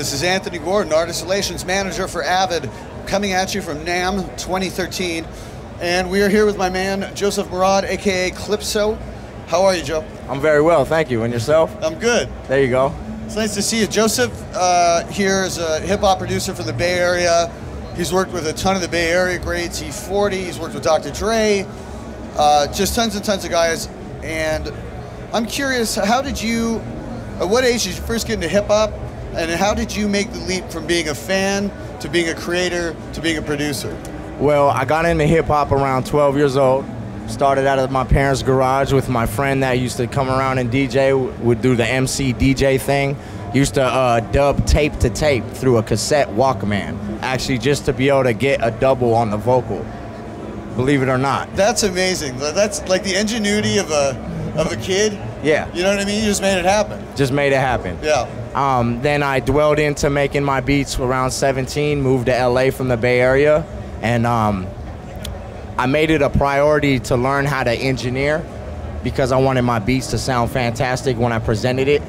This is Anthony Gordon, Artist Relations Manager for Avid, coming at you from NAMM 2013. And we are here with my man, Joseph Mourad, aka Klypso. How are you, Joe? I'm very well, thank you. And yourself? I'm good. There you go. It's nice to see you. Joseph here is a hip-hop producer from the Bay Area. He's worked with a ton of the Bay Area greats, E40, he's worked with Dr. Dre, just tons and tons of guys. And I'm curious, how did you, at what age did you first get into hip-hop? And how did you make the leap from being a fan to being a creator to being a producer? Well, I got into hip-hop around 12 years old. Started out of my parents' garage with my friend that used to come around and DJ, would do the MC DJ thing. Used to dub tape to tape through a cassette Walkman, actually just to be able to get a double on the vocal, believe it or not. That's amazing. That's like the ingenuity of a kid. Yeah. You know what I mean? You just made it happen. Just made it happen. Yeah. Then I dwelled into making my beats around 17, moved to LA from the Bay Area, and I made it a priority to learn how to engineer because I wanted my beats to sound fantastic when I presented it.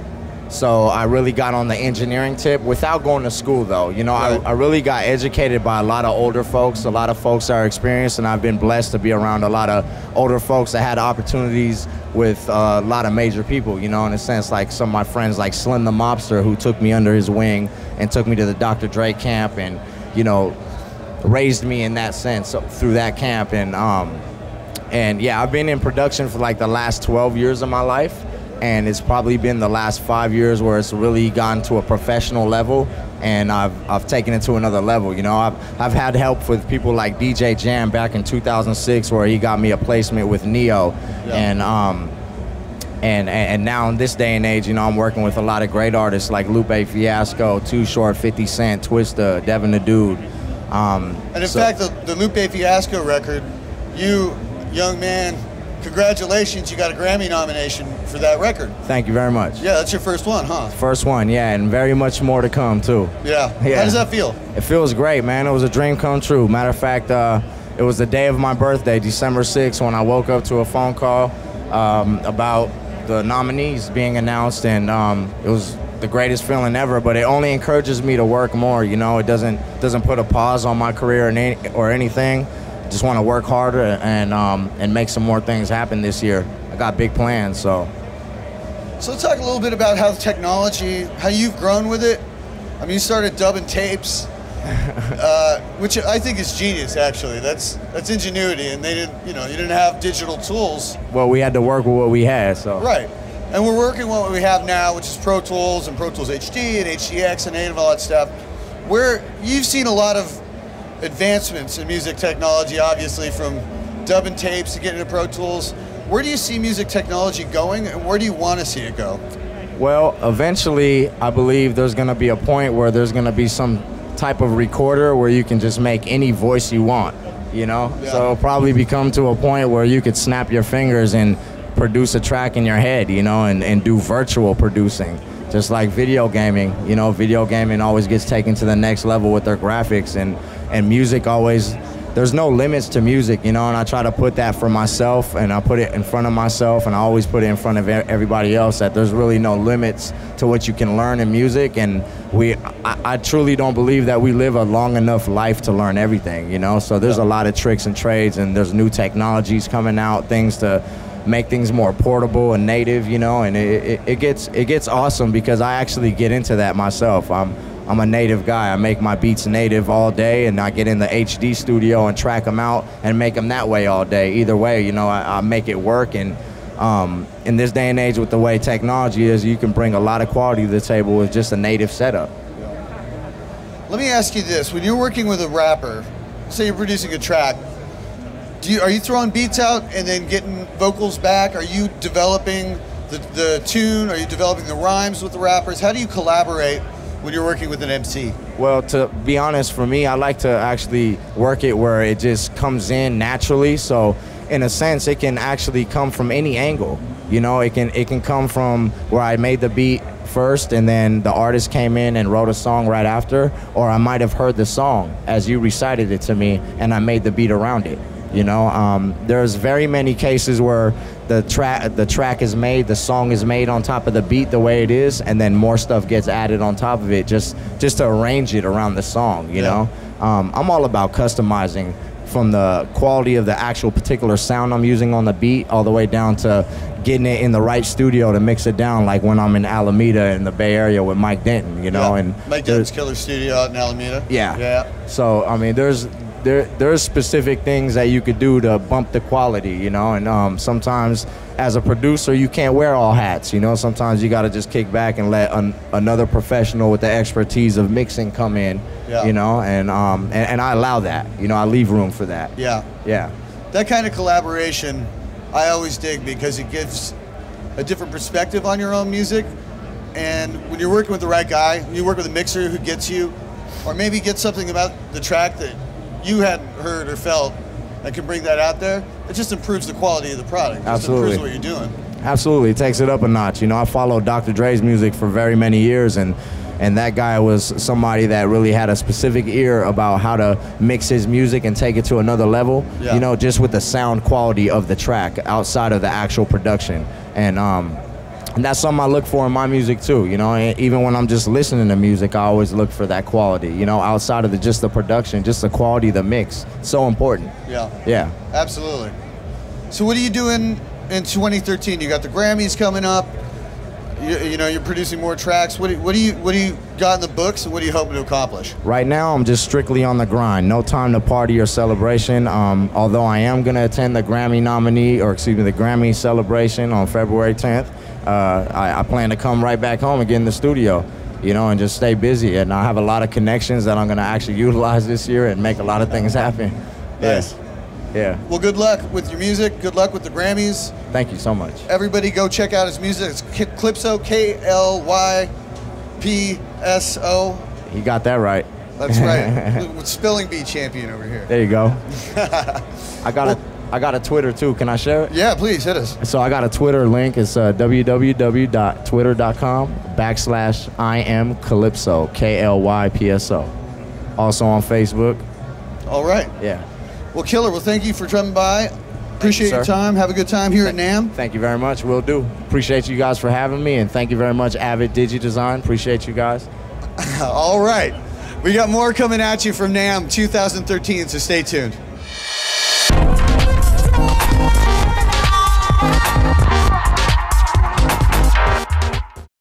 So I really got on the engineering tip without going to school though. You know, right. I really got educated by a lot of older folks. A lot of folks are experienced, and I've been blessed to be around a lot of older folks that had opportunities with a lot of major people, you know, in a sense, like some of my friends like Slim the Mobster, who took me under his wing and took me to the Dr. Dre camp and, you know, raised me in that sense through that camp. And yeah, I've been in production for like the last 12 years of my life. And it's probably been the last 5 years where it's really gone to a professional level, and I've taken it to another level. You know, I've had help with people like DJ Jam back in 2006, where he got me a placement with Neo, yeah. And now in this day and age, you know, I'm working with a lot of great artists like Lupe Fiasco, Too Short, 50 Cent, Twista, Devin the Dude. And in fact, the Lupe Fiasco record, you, young man, congratulations, you got a Grammy nomination for that record. Thank you very much. Yeah, that's your first one, huh? First one, yeah, and very much more to come, too. Yeah. Yeah. How does that feel? It feels great, man. It was a dream come true. Matter of fact, it was the day of my birthday, December 6th, when I woke up to a phone call about the nominees being announced, and it was the greatest feeling ever, but it only encourages me to work more, you know? It doesn't put a pause on my career or anything. Just want to work harder and make some more things happen this year. I got big plans, so. So let's talk a little bit about how the technology, how you've grown with it. I mean, you started dubbing tapes, which I think is genius, actually. That's ingenuity, and they didn't, you know, you didn't have digital tools. Well, we had to work with what we had, so. Right, and we're working with what we have now, which is Pro Tools and Pro Tools HD and HDX and native, all that stuff. Where you've seen a lot of advancements in music technology, obviously, from dubbing tapes to getting into Pro Tools. Where do you see music technology going, and where do you want to see it go? Well, eventually, I believe there's going to be a point where there's going to be some type of recorder where you can just make any voice you want, you know? Yeah. So it'll probably become to a point where you could snap your fingers and produce a track in your head, you know, and do virtual producing. Just like video gaming, you know, video gaming always gets taken to the next level with their graphics, and music always, there's no limits to music, you know, and I try to put that for myself, and I put it in front of myself, and I always put it in front of everybody else, that there's really no limits to what you can learn in music, and I truly don't believe that we live a long enough life to learn everything, you know, so there's a lot of tricks and trades, and there's new technologies coming out, things to make things more portable and native, you know, and it gets awesome because I actually get into that myself. I'm a native guy. I make my beats native all day, and I get in the HD studio and track them out and make them that way all day. Either way, you know, I make it work, and in this day and age with the way technology is, you can bring a lot of quality to the table with just a native setup. Let me ask you this, when you're working with a rapper, say you're producing a track, are you throwing beats out and then getting vocals back? Are you developing the tune? Are you developing the rhymes with the rappers? How do you collaborate when you're working with an MC? Well, to be honest, for me, I like to actually work it where it just comes in naturally. So in a sense, it can actually come from any angle. You know, it can come from where I made the beat first and then the artist came in and wrote a song right after, or I might have heard the song as you recited it to me and I made the beat around it. You know, there's very many cases where the track is made, the song is made on top of the beat the way it is, and then more stuff gets added on top of it just to arrange it around the song, you know? I'm all about customizing from the quality of the actual particular sound I'm using on the beat all the way down to getting it in the right studio to mix it down, like when I'm in Alameda in the Bay Area with Mike Denton, you know? And Mike Denton's killer studio out in Alameda. Yeah. So, I mean, there's specific things that you could do to bump the quality, you know, and sometimes as a producer you can't wear all hats, you know. Sometimes you got to just kick back and let another professional with the expertise of mixing come in, you know, and I allow that, you know, I leave room for that. Yeah. That kind of collaboration I always dig because it gives a different perspective on your own music, and when you're working with the right guy, when you work with a mixer who gets you, or maybe gets something about the track that you hadn't heard or felt and can bring that out there, it just improves the quality of the product. It just improves what you're doing. Absolutely, it takes it up a notch. You know, I followed Dr. Dre's music for very many years, and that guy was somebody that really had a specific ear about how to mix his music and take it to another level, you know, just with the sound quality of the track outside of the actual production. And that's something I look for in my music too, you know. And even when I'm just listening to music, I always look for that quality, you know, outside of just the production, just the quality of the mix. So important. Yeah. Absolutely. So what are you doing in 2013? You got the Grammys coming up. You know, you're producing more tracks. What do you got in the books, and what are you hoping to accomplish? Right now, I'm just strictly on the grind. No time to party or celebration. Although I am going to attend the the Grammy celebration on February 10th. I plan to come right back home and get in the studio, you know, and just stay busy. And I have a lot of connections that I'm going to actually utilize this year and make a lot of things happen. Nice. Yeah. Well, good luck with your music. Good luck with the Grammys. Thank you so much. Everybody go check out his music. It's Klypso, Klypso. You got that right. That's right. Spelling bee champion over here. There you go. I got a Twitter too. Can I share it? Yeah, please hit us. So I got a Twitter link. It's www.twitter.com/IamKlypso, Klypso. Also on Facebook. All right. Yeah. Well, Killer, well, thank you for coming by. Appreciate your time. Have a good time here at NAMM. Thank you very much. Will do. Appreciate you guys for having me, and thank you very much, Avid Design. Appreciate you guys. All right. We got more coming at you from NAMM 2013, so stay tuned.